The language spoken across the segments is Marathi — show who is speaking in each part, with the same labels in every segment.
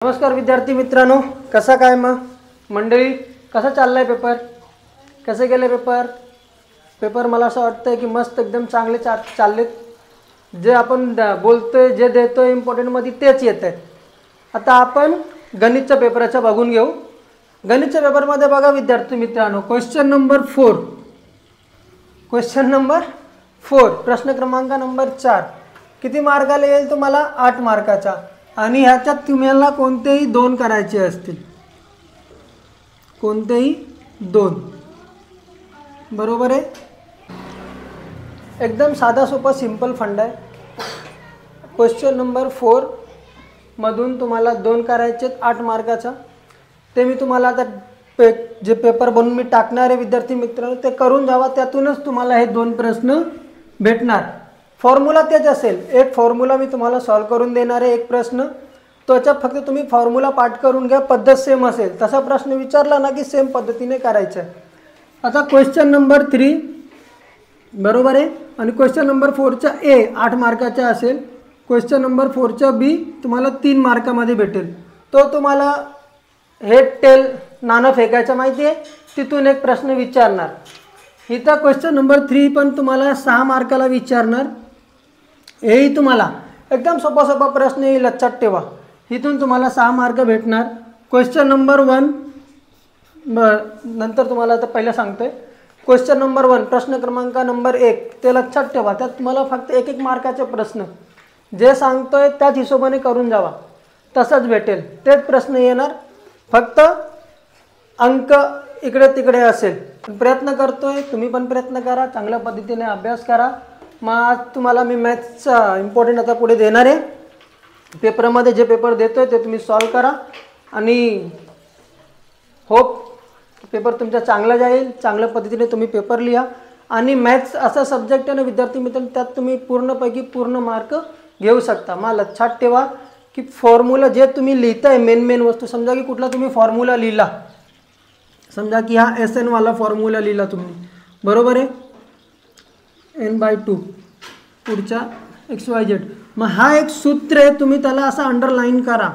Speaker 1: नमस्कार विद्यार्थी मित्रांनो, कसा काय मंडळी, कसा चाललाय पेपर? कसे गेले पेपर? मला असं वाटतंय की मस्त एकदम चांगले चाललेत. जे आपण बोलतोय, जे देतोय इम्पॉर्टंट मध्ये तेच येत आहे. आता आपण गणितच्या पेपराचा बघून घेऊ. गणितच्या पेपरमध्ये बघा विद्यार्थी मित्रांनो, क्वेश्चन नंबर 4 प्रश्न क्रमांक नंबर 4 किती मार्काला येईल तुम्हाला? 8 मार्काचा. आणि ह्याच्यात तुम्हाला कोणतेही 2 करायचे असतील, कोणतेही 2. बरोबर आहे. एकदम साधा सोपा सिंपल फंड आहे. क्वेश्चन नंबर 4 मधून तुम्हाला 2 करायचे 8 मार्काचा. ते मी तुम्हाला आता जे पेपर बनवून मी टाकणार आहे विद्यार्थी मित्रांनो, ते करून जावा. त्यातूनच तुम्हाला हे 2 प्रश्न भेटणार. फॉर्म्युला तेच असेल. एक फॉर्म्युला मी तुम्हाला सॉल्व करून देणार आहे, एक प्रश्न. त्याच्यात फक्त तुम्ही फॉर्म्युला पाठ करून घ्या. पद्धत सेम असेल. तसा प्रश्न विचारला ना की सेम पद्धतीने करायचं आहे. आता क्वेश्चन नंबर 3 बरोबर आहे. आणि क्वेश्चन नंबर 4चा ए 8 मार्काचा असेल. क्वेश्चन नंबर 4चा बी तुम्हाला 3 मार्कामध्ये भेटेल. तो तुम्हाला हेड टेल नाणं फेकायचं माहिती आहे, तिथून एक प्रश्न विचारणार. इथं क्वेश्चन नंबर 3 पण तुम्हाला 6 मार्काला विचारणार. हेही तुम्हाला एकदम सोपा प्रश्न येईल, लक्षात ठेवा. इथून तुम्हाला 6 मार्क भेटणार. क्वेश्चन नंबर 1 नंतर तुम्हाला आता पहिलं सांगतोय. क्वेश्चन नंबर 1 प्रश्न क्रमांक नंबर 1 ते लक्षात ठेवा. त्यात तुम्हाला फक्त 1 मार्काचे प्रश्न, जे सांगतोय त्याच हिशोबाने करून जावा, तसंच भेटेल. तेच प्रश्न येणार, फक्त अंक इकडे तिकडे असेल. प्रयत्न करतोय, तुम्ही पण प्रयत्न करा, चांगल्या पद्धतीने अभ्यास करा. मग आज तुम्हाला मी मॅथ्सचा इम्पॉर्टंट आता पुढे देणार आहे. पेपरमध्ये जे पेपर देतोय ते तुम्ही सॉल्व करा आणि होप पेपर तुमचा चांगला जाईल. चांगल्या पद्धतीने तुम्ही पेपर लिहा. आणि मॅथ्स असा सब्जेक्ट आहे ना विद्यार्थी मित्रांनो, त्यात तुम्ही पूर्णपैकी पूर्ण मार्क घेऊ शकता. मग लक्षात ठेवा की फॉर्म्युला जे तुम्ही लिहिताय, मेन वस्तू, समजा की कुठला तुम्ही फॉर्म्युला लिहिला, समजा की हा SN वाला फॉर्म्युला लिहिला तुम्ही, बरोबर आहे, n/2 पुढचा XYZ. मग हा एक सूत्र आहे, तुम्ही त्याला असं अंडरलाईन करा.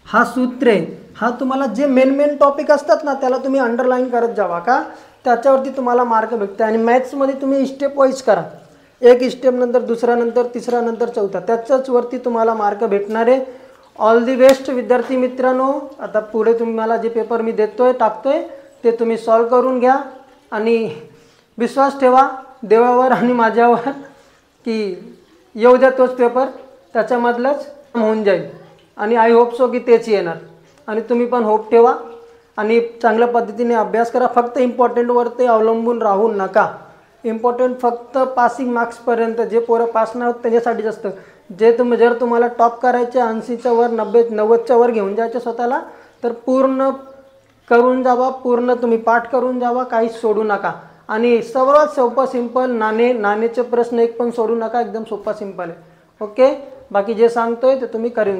Speaker 1: हा सूत्र आहे. हा तुम्हाला जे मेन टॉपिक असतात ना त्याला तुम्ही अंडरलाईन करत जावा, का त्याच्यावरती तुम्हाला मार्क भेटते. आणि मॅथ्समध्ये तुम्ही स्टेप वाईज करा. एक स्टेप नंतर दुसरा, नंतर तिसरा, नंतर चौथा, त्याच्याच वरती तुम्हाला मार्क भेटणार आहे. ऑल दी बेस्ट विद्यार्थी मित्रांनो. आता पुढे तुम्हाला जे पेपर मी देतोय, टाकतोय, ते तुम्ही सॉल्व करून घ्या. आणि विश्वास ठेवा देवावर आणि माझ्यावर की येऊ द्या तोच पेपर, त्याच्यामधलंच होऊन जाईल. आणि आय होप सो की तेच येणार. आणि तुम्ही पण होप ठेवा आणि चांगल्या पद्धतीने अभ्यास करा. फक्त इम्पॉर्टंटवर ते अवलंबून राहू नका. इम्पॉर्टंट फक्त पासिंग मार्क्सपर्यंत, जे पोरं पास नाही होत त्याच्यासाठीच असतं. जर तुम्हाला टॉप करायचे, 80च्या वर, 90च्या वर घेऊन जायचे स्वतःला, तर पूर्ण करून जावा. पूर्ण तुम्ही पाठ करून जावा, काहीच सोडू नका. आणि सर्वात सोपं सिंपल नाणेचे प्रश्न एक पण सोडू नका. एकदम सोपा सिंपल आहे. ओके. बाकी जे सांगतोय ते तुम्ही करून